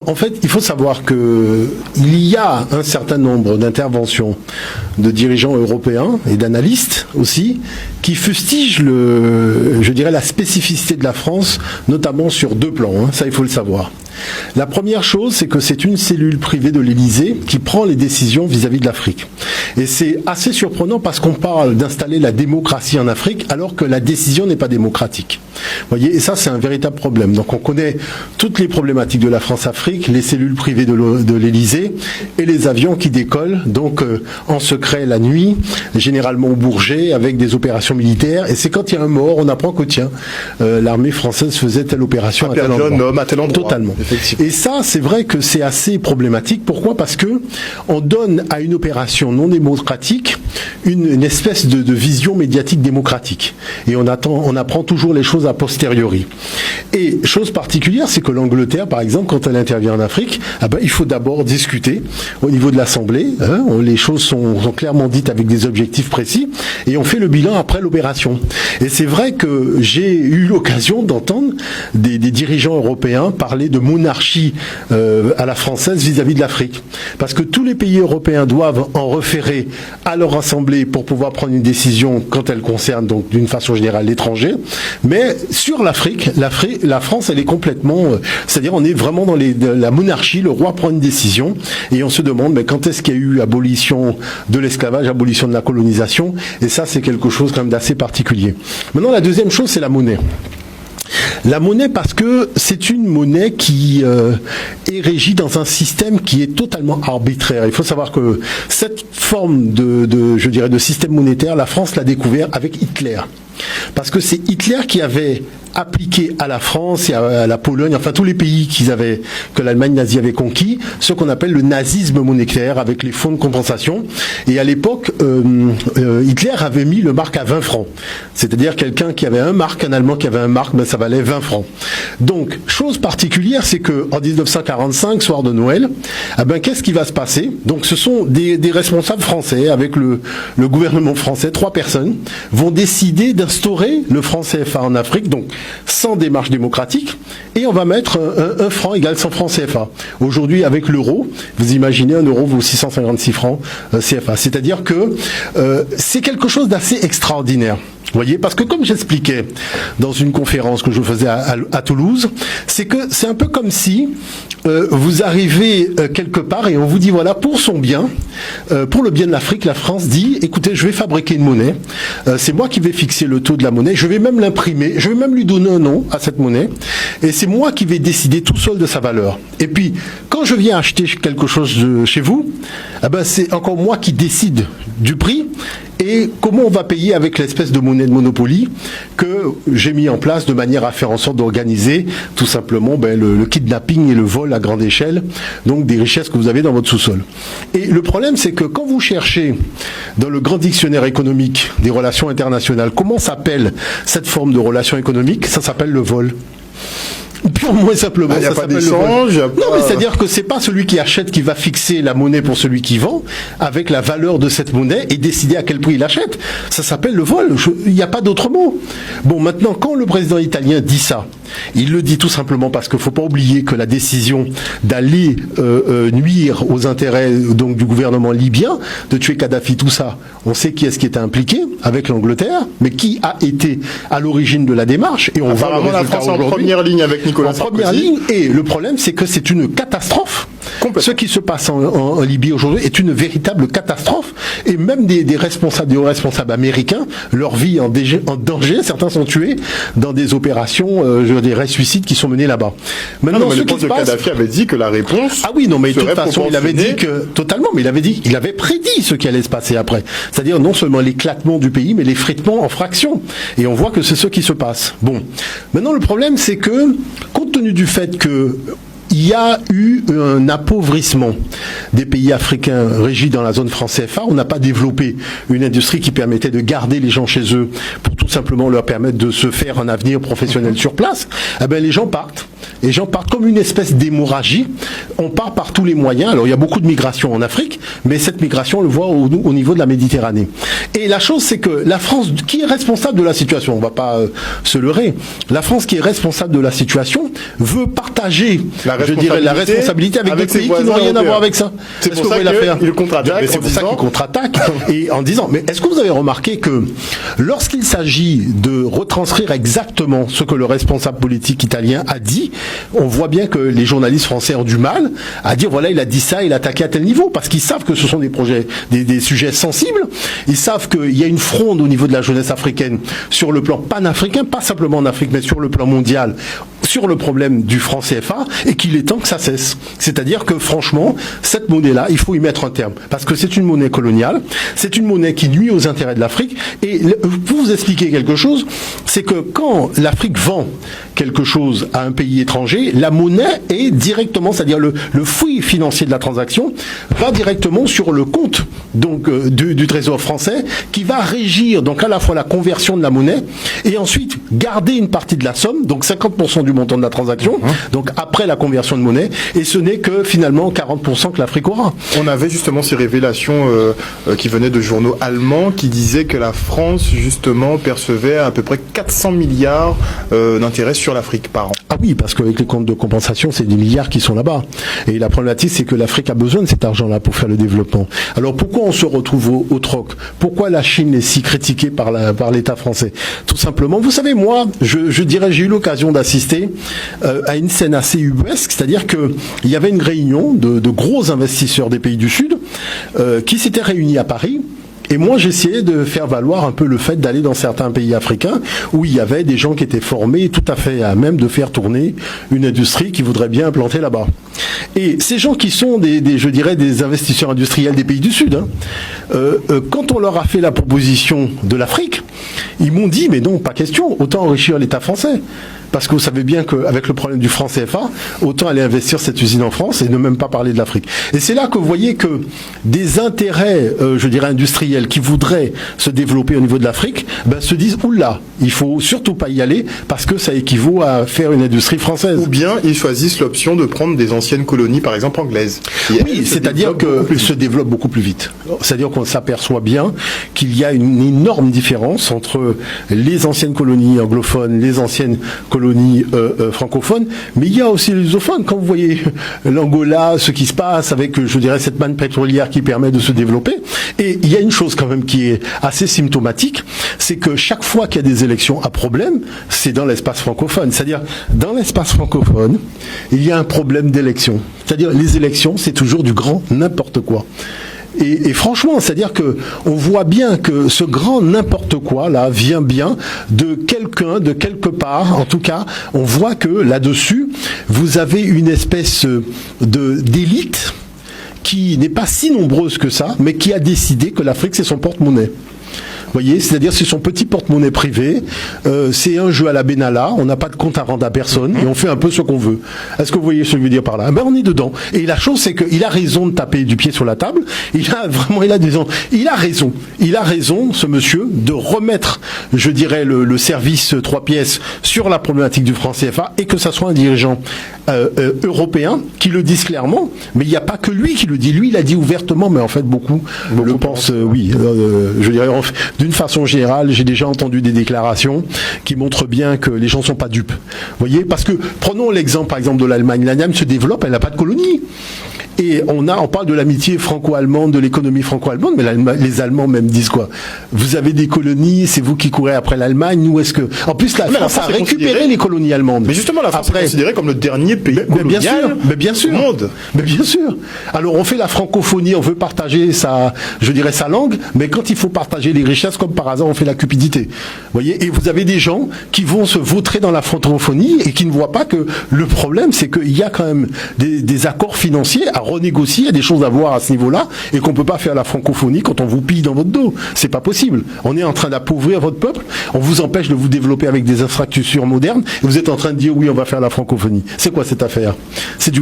En fait, il faut savoir que il y a un certain nombre d'interventions de dirigeants européens et d'analystes aussi qui fustigent la spécificité de la France, notamment sur deux plans. Ça, il faut le savoir. La première chose, c'est que c'est une cellule privée de l'Élysée qui prend les décisions vis-à-vis de l'Afrique. Et c'est assez surprenant parce qu'on parle d'installer la démocratie en Afrique alors que la décision n'est pas démocratique. Vous voyez, et ça, c'est un véritable problème. Donc on connaît toutes les problématiques de la France-Afrique, les cellules privées de l'Élysée et les avions qui décollent, donc en secret la nuit, généralement au Bourget, avec des opérations militaires. Et c'est quand il y a un mort, on apprend que tiens, l'armée française faisait telle opération à tel endroit. Totalement. Et ça, c'est vrai que c'est assez problématique. Pourquoi ? Parce que on donne à une opération non démocratique une espèce de vision médiatique démocratique. Et on apprend toujours les choses a posteriori. Et chose particulière, c'est que l'Angleterre, par exemple, quand elle intervient en Afrique, il faut d'abord discuter au niveau de l'Assemblée. Les choses sont clairement dites avec des objectifs précis. Et on fait le bilan après l'opération. Et c'est vrai que j'ai eu l'occasion d'entendre des dirigeants européens parler de monarchie à la française vis-à-vis de l'Afrique. Parce que tous les pays européens doivent en référer à leur assemblée pour pouvoir prendre une décision quand elle concerne, donc d'une façon générale, l'étranger. Mais sur l'Afrique, la France, elle est complètement... c'est-à-dire, on est vraiment dans la monarchie, le roi prend une décision, et on se demande, mais quand est-ce qu'il y a eu abolition de l'esclavage, abolition de la colonisation, et ça, c'est quelque chose quand même d'assez particulier. Maintenant, la deuxième chose, c'est la monnaie. La monnaie, parce que c'est une monnaie qui est régie dans un système qui est totalement arbitraire. Il faut savoir que cette forme de système monétaire, la France l'a découvert avec Hitler. Parce que c'est Hitler qui avait appliqué à la France et à la Pologne, enfin tous les pays que l'Allemagne nazie avait conquis, ce qu'on appelle le nazisme monétaire avec les fonds de compensation. Et à l'époque, Hitler avait mis le mark à 20 francs. C'est-à-dire quelqu'un qui avait un mark, un Allemand qui avait un mark, ça valait 20 francs. Donc, chose particulière, c'est que en 1945, soir de Noël, qu'est-ce qui va se passer ? Donc, ce sont des responsables français avec le gouvernement français, 3 personnes, vont décider d'instaurer le franc CFA en Afrique, donc sans démarche démocratique, et on va mettre un franc égale 100 francs CFA. Aujourd'hui, avec l'euro, vous imaginez, un euro vaut 656 francs CFA. C'est-à-dire que c'est quelque chose d'assez extraordinaire. Vous voyez, parce que comme j'expliquais dans une conférence que je faisais à Toulouse, c'est que c'est un peu comme si vous arrivez quelque part et on vous dit voilà, pour son bien, pour le bien de l'Afrique, la France dit écoutez, je vais fabriquer une monnaie, c'est moi qui vais fixer le taux de la monnaie, je vais même l'imprimer, je vais même lui donner un nom à cette monnaie, et c'est moi qui vais décider tout seul de sa valeur. Et puis, quand je viens acheter quelque chose chez vous, c'est encore moi qui décide du prix et comment on va payer avec l'espèce de monnaie de Monopoly que j'ai mis en place de manière à faire en sorte d'organiser tout simplement le kidnapping et le vol à grande échelle, donc des richesses que vous avez dans votre sous-sol. Et le problème, c'est que quand vous cherchez dans le grand dictionnaire économique des relations internationales, comment s'appelle cette forme de relation économique ? Ça s'appelle le vol. Purement et simplement, ça s'appelle l'échange. Non, mais c'est-à-dire que c'est pas celui qui achète qui va fixer la monnaie pour celui qui vend, avec la valeur de cette monnaie et décider à quel prix il achète. Ça s'appelle le vol. Il n'y a pas d'autre mot. Bon, maintenant, quand le président italien dit ça, il le dit tout simplement parce qu'il ne faut pas oublier que la décision d'aller nuire aux intérêts donc du gouvernement libyen, de tuer Kadhafi, tout ça, on sait qui est-ce qui était impliqué avec l'Angleterre, mais qui a été à l'origine de la démarche. Et on voit le résultat la France en aujourd'hui. première ligne avec Nicolas Sarkozy. En première ligne, et le problème, c'est que c'est une catastrophe. Ce qui se passe en Libye aujourd'hui est une véritable catastrophe. Et même des hauts responsables américains, leur vie en danger, certains sont tués dans des opérations, des suicides qui sont menés là-bas. Maintenant, mais le poste de Kadhafi avait dit que la réponse. Ah oui, non, mais de toute façon, il avait dit que totalement, mais il avait prédit ce qui allait se passer après. C'est-à-dire non seulement l'éclatement du pays, mais l'effritement en fractions. Et on voit que c'est ce qui se passe. Bon, maintenant le problème, c'est que compte tenu du fait que il y a eu un appauvrissement des pays africains régis dans la zone franc CFA. On n'a pas développé une industrie qui permettait de garder les gens chez eux pour tout simplement leur permettre de se faire un avenir professionnel sur place. Les gens partent. et les gens partent comme une espèce d'hémorragie. On part par tous les moyens. Alors il y a beaucoup de migration en Afrique, mais cette migration, on le voit au niveau de la Méditerranée. Et la chose, c'est que la France, qui est responsable de la situation, on ne va pas se leurrer, la France qui est responsable de la situation veut partager, la responsabilité avec des pays qui n'ont rien à voir avec ça. C'est pour ça qu'il contre-attaque. C'est pour ça qu'il contre-attaque et en disant, mais est-ce que vous avez remarqué que lorsqu'il s'agit de retranscrire exactement ce que le responsable politique italien a dit, on voit bien que les journalistes français ont du mal à dire, voilà, il a dit ça, il a attaqué à tel niveau, parce qu'ils savent que ce sont des projets, des sujets sensibles. Ils savent qu'il y a une fronde au niveau de la jeunesse africaine sur le plan panafricain, pas simplement en Afrique, mais sur le plan mondial, sur le problème du franc CFA, et qu'il est temps que ça cesse. C'est-à-dire que franchement, cette monnaie-là, il faut y mettre un terme, parce que c'est une monnaie coloniale, c'est une monnaie qui nuit aux intérêts de l'Afrique. Et pour vous expliquer quelque chose, c'est que quand l'Afrique vend quelque chose à un pays étranger, la monnaie est directement, c'est-à-dire le flux financier de la transaction va directement sur le compte donc du Trésor français, qui va régir donc à la fois la conversion de la monnaie et ensuite garder une partie de la somme, donc 50% du montant de la transaction, donc après la conversion de monnaie, et ce n'est que finalement 40% que l'Afrique aura. On avait justement ces révélations qui venaient de journaux allemands qui disaient que la France justement percevait à peu près 400 milliards d'intérêts sur l'Afrique par an. Ah oui, parce qu'avec les comptes de compensation, c'est des milliards qui sont là-bas. Et la problématique, c'est que l'Afrique a besoin de cet argent-là pour faire le développement. Alors pourquoi on se retrouve au troc? Pourquoi la Chine est si critiquée par l'État français? Tout simplement, vous savez, moi, je dirais, j'ai eu l'occasion d'assister à une scène assez ubuesque, c'est-à-dire qu'il y avait une réunion de gros investisseurs des pays du Sud qui s'étaient réunis à Paris. Et moi, j'essayais de faire valoir un peu le fait d'aller dans certains pays africains où il y avait des gens qui étaient formés tout à fait à même de faire tourner une industrie qui voudrait bien implanter là-bas. Et ces gens qui sont je dirais, des investisseurs industriels des pays du Sud, quand on leur a fait la proposition de l'Afrique, ils m'ont dit, mais non, pas question, autant enrichir l'État français. Parce que vous savez bien qu'avec le problème du franc CFA, autant aller investir cette usine en France et ne même pas parler de l'Afrique. Et c'est là que vous voyez que des intérêts, je dirais, industriels qui voudraient se développer au niveau de l'Afrique, se disent, oula, il faut surtout pas y aller parce que ça équivaut à faire une industrie française. Ou bien ils choisissent l'option de prendre des anciennes colonies, par exemple anglaises. Oui, c'est-à-dire qu'elles se développent beaucoup plus vite. C'est-à-dire qu'on s'aperçoit bien qu'il y a une énorme différence entre les anciennes colonies anglophones, les anciennes colonies francophones, mais il y a aussi les lusophones. Quand vous voyez l'Angola, ce qui se passe avec, je dirais, cette manne pétrolière qui permet de se développer, et il y a une chose quand même qui est assez symptomatique, c'est que chaque fois qu'il y a des élections à problème, c'est dans l'espace francophone. C'est-à-dire, dans l'espace francophone, il y a un problème d'élection. C'est-à-dire, les élections, c'est toujours du grand n'importe quoi. Et franchement, c'est-à-dire que on voit bien que ce grand n'importe quoi là vient bien de quelqu'un, de quelque part. En tout cas, on voit que là-dessus, vous avez une espèce d'élite qui n'est pas si nombreuse que ça, mais qui a décidé que l'Afrique c'est son porte-monnaie. Vous voyez, c'est-à-dire c'est son petit porte-monnaie privé, c'est un jeu à la Benalla, on n'a pas de compte à rendre à personne et on fait un peu ce qu'on veut. Est-ce que vous voyez ce que je veux dire par là? On est dedans. Et la chose c'est qu'il a raison de taper du pied sur la table. Il a raison, ce monsieur, de remettre, je dirais, le service 3 pièces sur la problématique du franc CFA et que ça soit un dirigeant européen qui le dise clairement. Mais il n'y a pas que lui qui le dit. Lui, il a dit ouvertement, mais en fait beaucoup le pensent. Oui, je dirais. D'une façon générale, j'ai déjà entendu des déclarations qui montrent bien que les gens ne sont pas dupes. Vous voyez, parce que prenons l'exemple, par exemple, de l'Allemagne. L'Allemagne se développe, elle n'a pas de colonie. Et on parle de l'amitié franco-allemande, de l'économie franco-allemande, mais les Allemands même disent quoi? Vous avez des colonies, c'est vous qui courez après l'Allemagne, nous est-ce que... En plus, la France a récupéré les colonies allemandes. Mais justement, la France est considérée comme le dernier pays colonial au monde. Mais bien sûr. Alors on fait la francophonie, on veut partager sa langue, mais quand il faut partager les richesses, comme par hasard, on fait la cupidité. Vous voyez? Et vous avez des gens qui vont se vautrer dans la francophonie et qui ne voient pas que le problème, c'est qu'il y a quand même des accords financiers à renégocier, il y a des choses à voir à ce niveau-là, et qu'on peut pas faire la francophonie quand on vous pille dans votre dos. C'est pas possible. On est en train d'appauvrir votre peuple, on vous empêche de vous développer avec des infrastructures modernes, et vous êtes en train de dire oui, on va faire la francophonie. C'est quoi cette affaire? C'est du